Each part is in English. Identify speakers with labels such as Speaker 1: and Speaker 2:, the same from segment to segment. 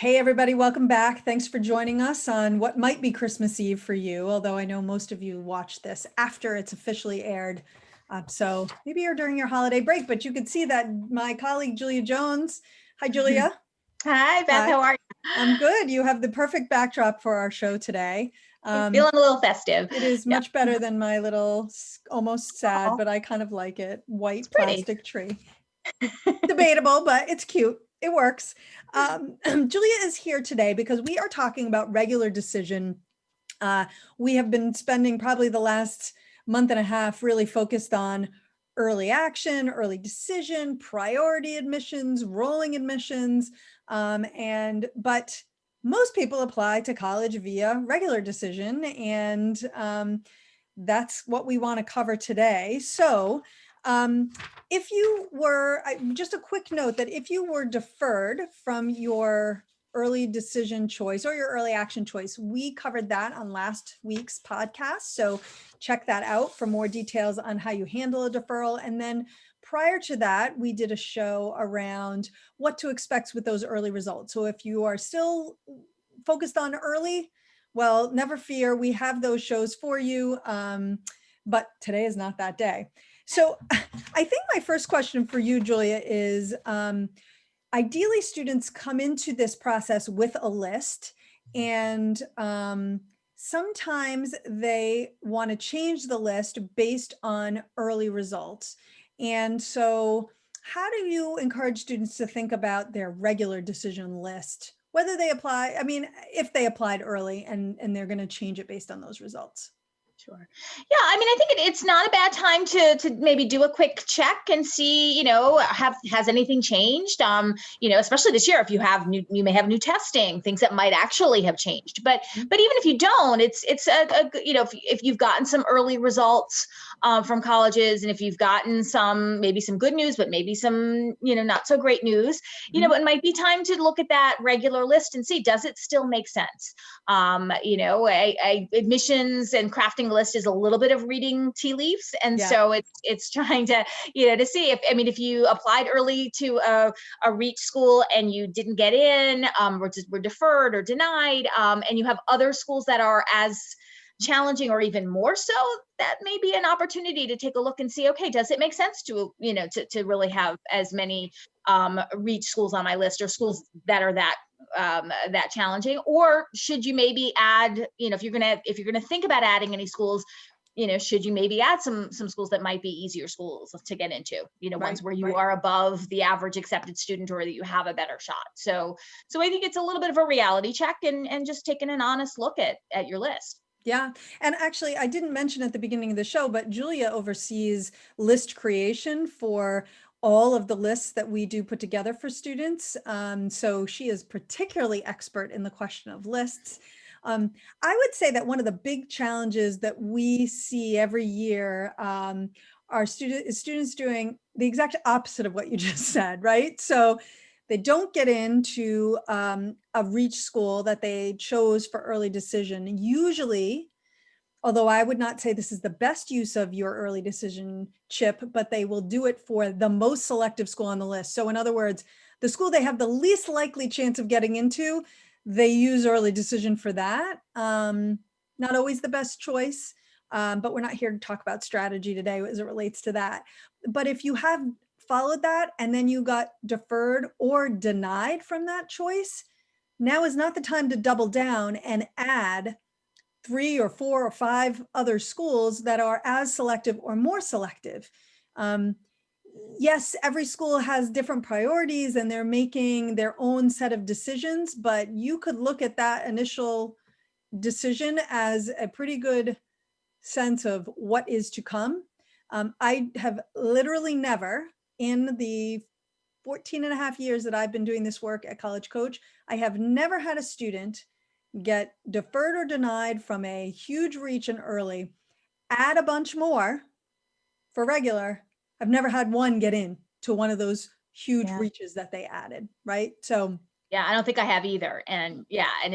Speaker 1: Hey everybody, welcome back. Thanks for joining us on what might be Christmas Eve for you, although I know most of you watch this after it's officially aired. So maybe you're during your holiday break, but you could see that my colleague Julia Jones. Hi, Julia.
Speaker 2: Hi, Beth.
Speaker 1: Hi.
Speaker 2: How are
Speaker 1: I'm good. You have the perfect backdrop for our show today.
Speaker 2: you? Feeling a little festive.
Speaker 1: It is
Speaker 2: Yeah.
Speaker 1: much better than my little, almost sad,
Speaker 2: Oh,
Speaker 1: but I kind of like it,
Speaker 2: it's
Speaker 1: white
Speaker 2: pretty.
Speaker 1: plastic tree. Debatable, but it's cute. It works. Julia is here today because we are talking about regular decision. We have been spending probably the last month and a half really focused on early action, early decision, priority admissions, rolling admissions, but most people apply to college via regular decision, and that's what we want to cover today. So if you were, just a quick note that if you were deferred from your early decision choice or your early action choice, we covered that on last week's podcast. So check that out for more details on how you handle a deferral. And then prior to that, we did a show around what to expect with those early results. So if you are still focused on early, well, never fear, we have those shows for you. But today is not that day. So I think my first question for you, Julia, is ideally students come into this process with a list, and sometimes they want to change the list based on early results. And so how do you encourage students to think about their regular decision list, whether they apply, I mean, if they applied early and they're going to change it based on those results?
Speaker 2: Sure. Yeah, I mean, I think it's not a bad time to maybe do a quick check and see, has anything changed? Especially this year, if you may have new testing, things that might actually have changed. But even if you don't, it's if you've gotten some early results from colleges, and if you've gotten maybe some good news, but maybe some not so great news, it might be time to look at that regular list and see, does it still make sense? Admissions and crafting a list is a little bit of reading tea leaves, and
Speaker 1: Yeah.
Speaker 2: so it's trying to to see if you applied early to a reach school and you didn't get in, or just were deferred or denied, and you have other schools that are as challenging or even more so, that may be an opportunity to take a look and see, okay, does it make sense to to really have as many reach schools on my list, or schools that are that challenging? Or should you maybe add, if you're gonna think about adding any schools, should you maybe add some schools that might be easier schools to get into, ones where you are above the average accepted student, or that you have a better shot. So I think it's a little bit of a reality check, and just taking an honest look at your list.
Speaker 1: Yeah. And actually, I didn't mention at the beginning of the show, but Julia oversees list creation for all of the lists that we do put together for students. So she is particularly expert in the question of lists. I would say that one of the big challenges that we see every year are students doing the exact opposite of what you just said, right? So they don't get into a reach school that they chose for early decision. Usually, although I would not say this is the best use of your early decision chip, but they will do it for the most selective school on the list. So in other words, the school they have the least likely chance of getting into, they use early decision for that. Not always the best choice, but we're not here to talk about strategy today as it relates to that. But if you have followed that and then you got deferred or denied from that choice, now is not the time to double down and add 3 or 4 or 5 other schools that are as selective or more selective. Yes, every school has different priorities and they're making their own set of decisions, but you could look at that initial decision as a pretty good sense of what is to come. I have literally never, in the 14 and a half years that I've been doing this work at College Coach, I have never had a student get deferred or denied from a huge reach and early, add a bunch more for regular. I've never had one get in to one of those huge
Speaker 2: Yeah.
Speaker 1: reaches that they added, right? So
Speaker 2: Yeah, I don't think I have either. And yeah, and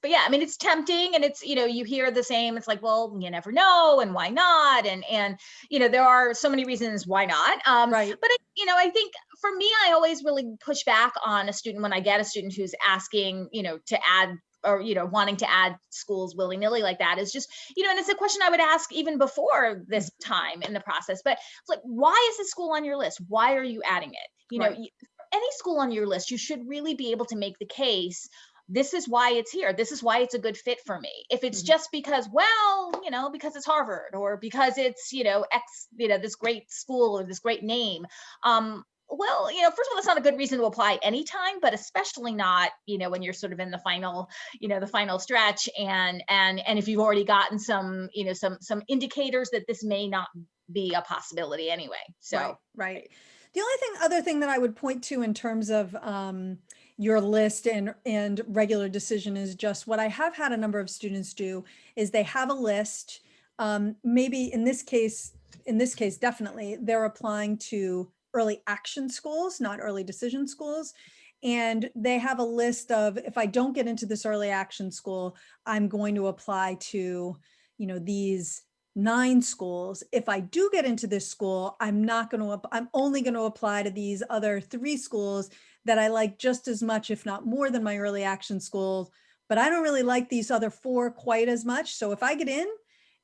Speaker 2: but yeah, I mean, it's tempting and it's, you hear the same, it's like, well, you never know and why not? And, there are so many reasons why not.
Speaker 1: Right.
Speaker 2: But I think for me, I always really push back on a student when I get a student who's asking, to add or, wanting to add schools willy nilly like that is just, and it's a question I would ask even before this time in the process, but it's like, why is this school on your list? Why are you adding it?
Speaker 1: Right.
Speaker 2: Any school on your list, you should really be able to make the case. This is why it's here. This is why it's a good fit for me. If it's
Speaker 1: Mhm.
Speaker 2: just because, well, because it's Harvard or because it's, this great school or this great name. Well, first of all, that's not a good reason to apply anytime, but especially not, when you're sort of in the final, the final stretch and if you've already gotten some, some indicators that this may not be a possibility anyway.
Speaker 1: Right,
Speaker 2: So,
Speaker 1: right. The only other thing that I would point to in terms of your list and regular decision is just what I have had a number of students do is they have a list. Maybe in this case, definitely they're applying to early action schools, not early decision schools. And they have a list of, if I don't get into this early action school, I'm going to apply to, these 9 schools. If I do get into this school, I'm only going to apply to these other 3 schools that I like just as much, if not more than my early action schools, but I don't really like these other 4 quite as much. So if I get in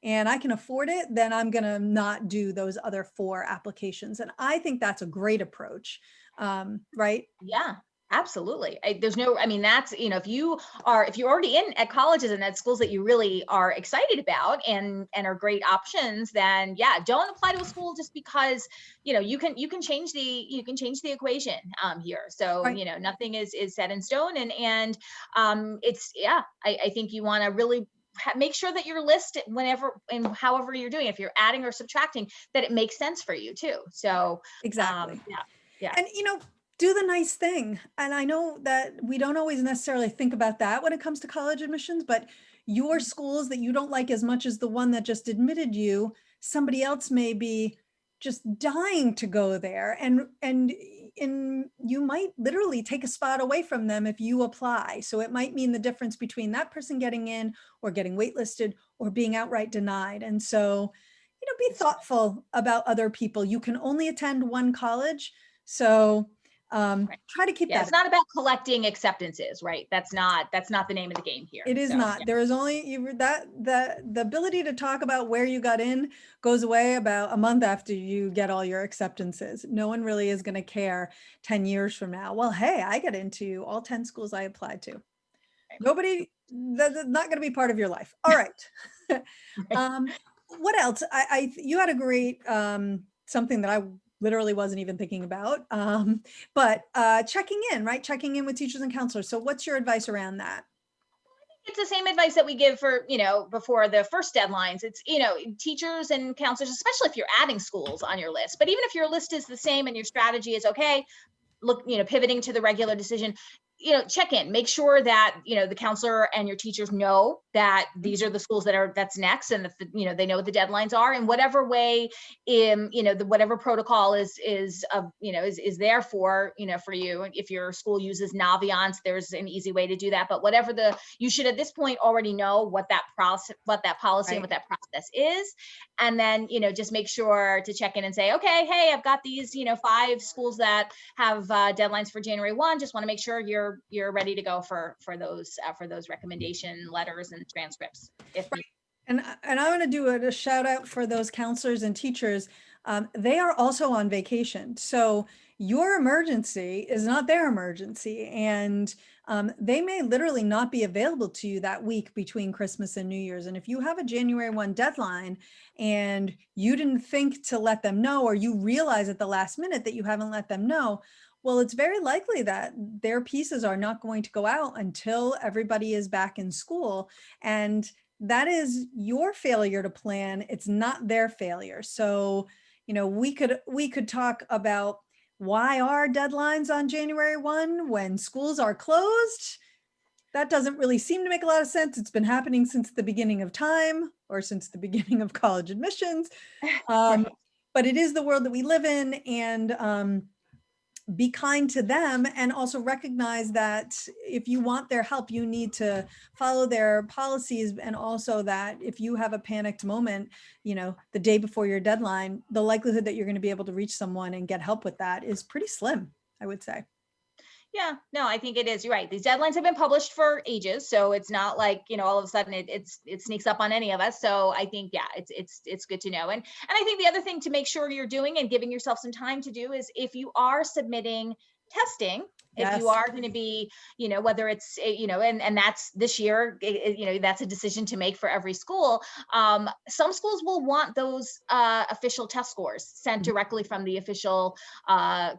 Speaker 1: and I can afford it, then I'm going to not do those other 4 applications. And I think that's a great approach. Right?
Speaker 2: yeah, absolutely. There's no, I mean, that's, if you're already in at colleges and at schools that you really are excited about and are great options, then yeah, don't apply to a school just because, you can change the equation here. So,
Speaker 1: Right.
Speaker 2: nothing is set in stone it's, yeah, I think you want to really make sure that your list whenever and however you're doing, if you're adding or subtracting, that it makes sense for you too. So,
Speaker 1: Exactly.
Speaker 2: yeah, yeah.
Speaker 1: And, do the nice thing. And I know that we don't always necessarily think about that when it comes to college admissions, but your schools that you don't like as much as the one that just admitted you, somebody else may be just dying to go there. And you might literally take a spot away from them if you apply. So it might mean the difference between that person getting in or getting waitlisted or being outright denied. And so, be
Speaker 2: It's
Speaker 1: thoughtful about other people. You can only attend one college. So
Speaker 2: right.
Speaker 1: try to keep
Speaker 2: Yeah,
Speaker 1: that.
Speaker 2: it's not about collecting acceptances, right? That's not the name of the game here.
Speaker 1: It is
Speaker 2: So,
Speaker 1: not. There is only that the ability to talk about where you got in goes away about a month after you get all your acceptances. No one really is going to care 10 years from now. Well, hey, I got into all 10 schools I applied to. Nobody, that's not going to be part of your life. All right.
Speaker 2: right.
Speaker 1: What else? You had a great something that I literally wasn't even thinking about. But checking in, right? Checking in with teachers and counselors. So what's your advice around that?
Speaker 2: It's the same advice that we give for, before the first deadlines. It's, teachers and counselors, especially if you're adding schools on your list. But even if your list is the same and your strategy is okay, look, pivoting to the regular decision, check in, make sure that, the counselor and your teachers know that these are the schools that's next and that, they know what the deadlines are and whatever way, whatever protocol is there for, for you. If your school uses Naviance, there's an easy way to do that. But you should at this point already know what that process, what that policy and what that process is. And then, just make sure to check in and say, okay, hey, I've got these, 5 schools that have deadlines for January 1. Just want to make sure you're ready to go for those recommendation letters and transcripts. If
Speaker 1: Right. And I want to do a shout out for those counselors and teachers. They are also on vacation. So your emergency is not their emergency. And they may literally not be available to you that week between Christmas and New Year's. And if you have a January 1 deadline and you didn't think to let them know, or you realize at the last minute that you haven't let them know, well, it's very likely that their pieces are not going to go out until everybody is back in school. And that is your failure to plan. It's not their failure. So, we could talk about why are deadlines on January 1 when schools are closed? That doesn't really seem to make a lot of sense. It's been happening since the beginning of time or since the beginning of college admissions.
Speaker 2: right.
Speaker 1: But it is the world that we live in. And be kind to them, and also recognize that if you want their help, you need to follow their policies. And also that if you have a panicked moment, the day before your deadline, the likelihood that you're going to be able to reach someone and get help with that is pretty slim, I would say.
Speaker 2: Yeah, no, I think it is. You're right. These deadlines have been published for ages, so it's not like, all of a sudden it sneaks up on any of us. So I think, yeah, it's good to know. And I think the other thing to make sure you're doing and giving yourself some time to do is, if you are submitting testing, if you
Speaker 1: Yes.
Speaker 2: are going to be, whether it's, and that's this year, that's a decision to make for every school. Some schools will want those official test scores sent
Speaker 1: Mhm.
Speaker 2: directly from the official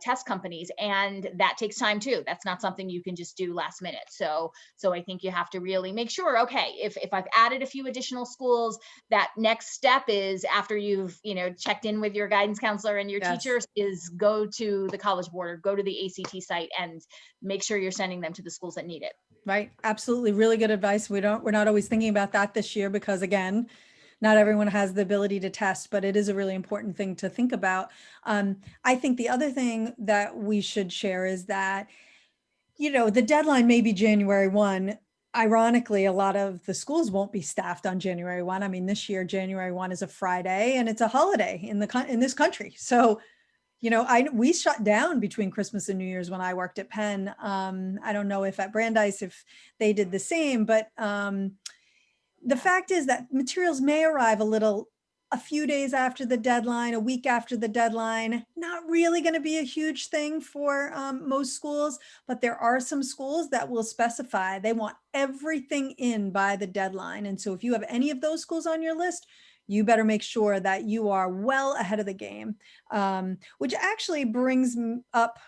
Speaker 2: test companies, and that takes time too. That's not something you can just do last minute. So I think you have to really make sure, okay, if I've added a few additional schools, that next step is, after you've checked in with your guidance counselor and your
Speaker 1: Yes.
Speaker 2: teachers, is go to the College Board or go to the ACT site and make sure you're sending them to the schools that need it.
Speaker 1: Right. Absolutely. Really good advice. We're not always thinking about that this year because, again, not everyone has the ability to test, but it is a really important thing to think about. I think the other thing that we should share is that, the deadline may be January 1. Ironically, a lot of the schools won't be staffed on January 1. I mean, this year, January 1 is a Friday and it's a holiday in this country. So, we shut down between Christmas and New Year's when I worked at Penn. I don't know if at Brandeis, if they did the same, but the fact is that materials may arrive a few days after the deadline, a week after the deadline. Not really going to be a huge thing for most schools, but there are some schools that will specify they want everything in by the deadline. And so if you have any of those schools on your list, you better make sure that you are well ahead of the game, which actually brings up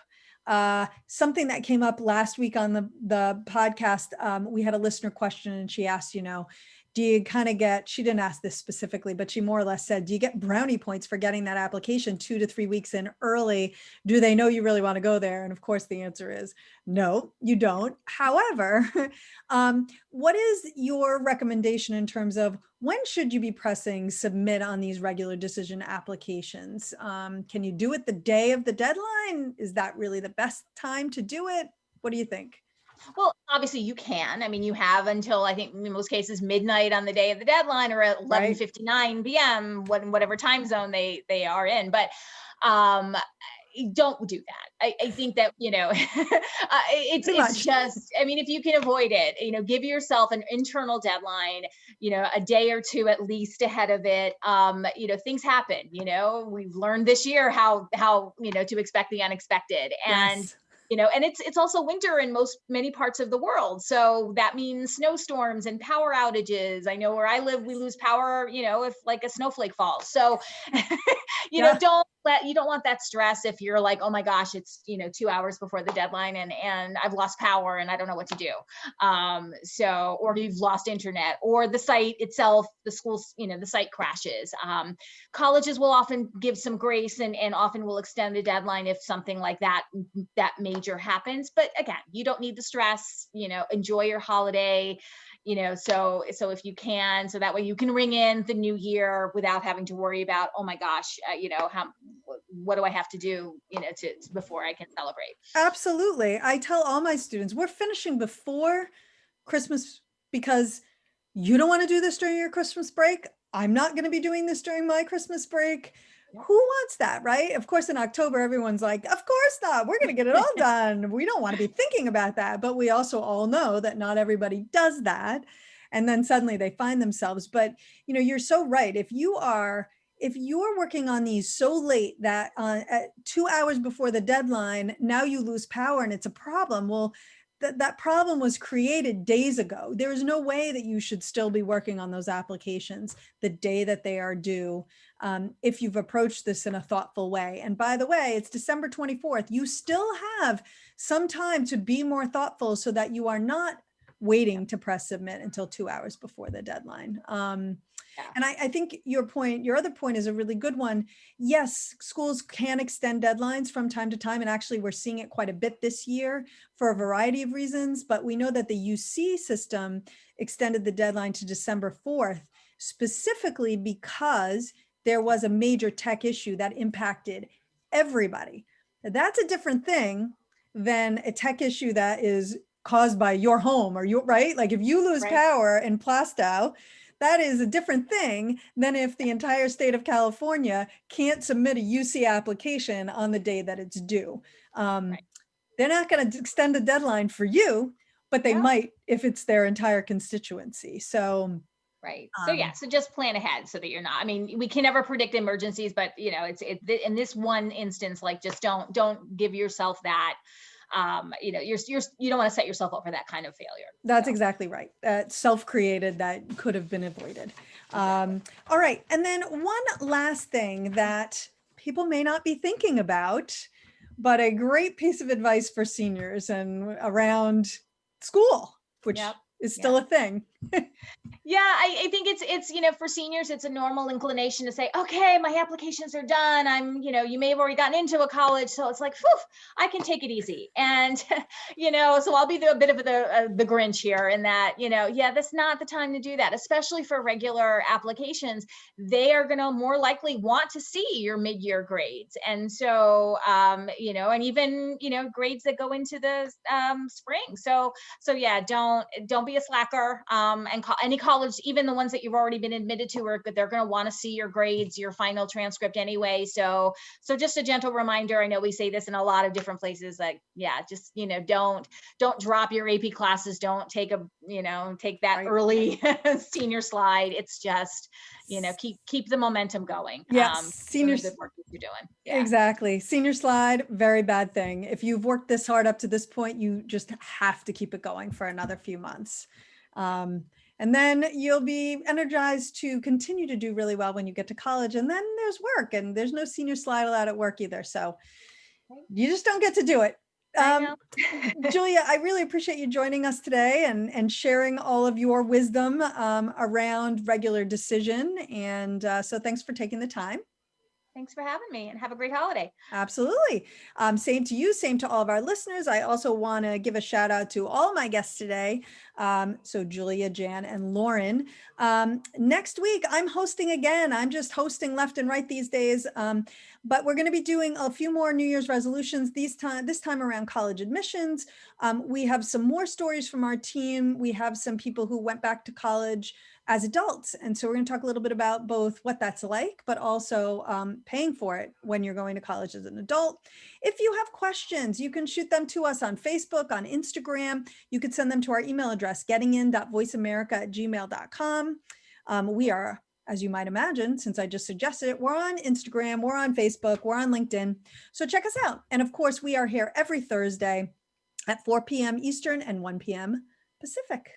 Speaker 1: something that came up last week on the podcast. We had a listener question and she asked, do you kind of she didn't ask this specifically, but she more or less said, do you get brownie points for getting that application 2 to 3 weeks in early? Do they know you really want to go there? And of course the answer is no, you don't. However, what is your recommendation in terms of when should you be pressing submit on these regular decision applications? Can you do it the day of the deadline? Is that really the best time to do it? What do you think?
Speaker 2: Well, obviously you can. I mean, you have until, I think in most cases, midnight on the day of the deadline, or at
Speaker 1: Right.
Speaker 2: 11:59 p.m., whatever time zone they are in. But don't do that. I think that, it's just, I mean, if you can avoid it, give yourself an internal deadline, a day or two at least ahead of it. Things happen, we've learned this year how, to expect the unexpected. And
Speaker 1: Yes.
Speaker 2: and it's also winter in many parts of the world. So that means snowstorms and power outages. I know where I live, we lose power, if like a snowflake falls. So,
Speaker 1: Yeah.
Speaker 2: you don't want that stress if you're like, oh my gosh, it's, 2 hours before the deadline and I've lost power and I don't know what to do. Or you've lost internet, or the site itself, the school's, the site crashes. Colleges will often give some grace and often will extend the deadline if something like that major happens. But again, you don't need the stress, enjoy your holiday, so if you can, so that way you can ring in the new year without having to worry about, oh my gosh, what do I have to do, before I can celebrate.
Speaker 1: Absolutely. I tell all my students, we're finishing before Christmas because you don't want to do this during your Christmas break. I'm not going to be doing this during my Christmas break. Who wants that, right? Of course, in October, everyone's like, of course not. We're going to get it all done. We don't want to be thinking about that. But we also all know that not everybody does that. And then suddenly they find themselves. But, you're so right. If you're working on these so late that at 2 hours before the deadline, now you lose power and it's a problem. Well, that problem was created days ago. There is no way that you should still be working on those applications the day that they are due, if you've approached this in a thoughtful way. And by the way, it's December 24th. You still have some time to be more thoughtful so that you are not waiting to press submit until 2 hours before the deadline. And I think your other point is a really good one. Yes, schools can extend deadlines from time to time. And actually, we're seeing it quite a bit this year for a variety of reasons. But we know that the UC system extended the deadline to December 4th, specifically because there was a major tech issue that impacted everybody. That's a different thing than a tech issue that is caused by your home or your, right? Like if you lose
Speaker 2: Right.
Speaker 1: power in Plastow, that is a different thing than if the entire state of California can't submit a UC application on the day that it's due. Um,
Speaker 2: Right.
Speaker 1: they're not going to extend the deadline for you, but they
Speaker 2: No.
Speaker 1: might if it's their entire constituency. So,
Speaker 2: Right. So yeah,
Speaker 1: um,
Speaker 2: so just plan ahead so that you're not, I mean, we can never predict emergencies, but you know, in this one instance, like just don't give yourself that, you know, you don't want to set yourself up for that kind of failure.
Speaker 1: that's
Speaker 2: So
Speaker 1: exactly right. Self-created that could have been avoided.
Speaker 2: exactly.
Speaker 1: All right. And then one last thing that people may not be thinking about, but a great piece of advice for seniors and around school, which
Speaker 2: Yep.
Speaker 1: is
Speaker 2: Yep.
Speaker 1: still a thing.
Speaker 2: Yeah, I think it's you know, for seniors it's a normal inclination to say, okay, my applications are done. I'm, you know, you may have already gotten into a college, so it's like, phew, I can take it easy. And you know, so I'll be a bit of the Grinch here in that, you know, yeah, that's not the time to do that, especially for regular applications. They are going to more likely want to see your mid-year grades, and so you know, and even, you know, grades that go into the spring. So yeah, don't be a slacker. And any college, even the ones that you've already been admitted to, are they're going to want to see your grades, your final transcript anyway. So just a gentle reminder. I know we say this in a lot of different places. Like, yeah, just, you know, don't drop your AP classes. Don't take a, you know, take that
Speaker 1: Right.
Speaker 2: early senior slide. It's just, you know, keep the momentum going.
Speaker 1: Yes.
Speaker 2: Keep doing the
Speaker 1: Seniors.
Speaker 2: good work that you're doing. Yeah.
Speaker 1: Exactly. Senior slide, very bad thing. If you've worked this hard up to this point, you just have to keep it going for another few months. Um, and then you'll be energized to continue to do really well when you get to college. And then there's work, and there's no senior slide allowed at work either. So you just don't get to do it.
Speaker 2: I
Speaker 1: Um,
Speaker 2: know.
Speaker 1: Julia, I really appreciate you joining us today and sharing all of your wisdom around regular decision. And so thanks for taking the time.
Speaker 2: Thanks for having me, and have a great holiday.
Speaker 1: Absolutely. Same to you, same to all of our listeners. I also want to give a shout out to all my guests today. So Julia, Jan, and Lauren. Next week, I'm hosting again. I'm just hosting left and right these days. But we're going to be doing a few more New Year's resolutions this time around college admissions. We have some more stories from our team. We have some people who went back to college as adults. And so we're going to talk a little bit about both what that's like, but also paying for it when you're going to college as an adult. If you have questions, you can shoot them to us on Facebook, on Instagram. You could send them to our email address, gettingin.voiceamerica@gmail.com. We are, as you might imagine, since I just suggested it, we're on Instagram, we're on Facebook, we're on LinkedIn. So check us out. And of course, we are here every Thursday at 4 p.m. Eastern and 1 p.m. Pacific.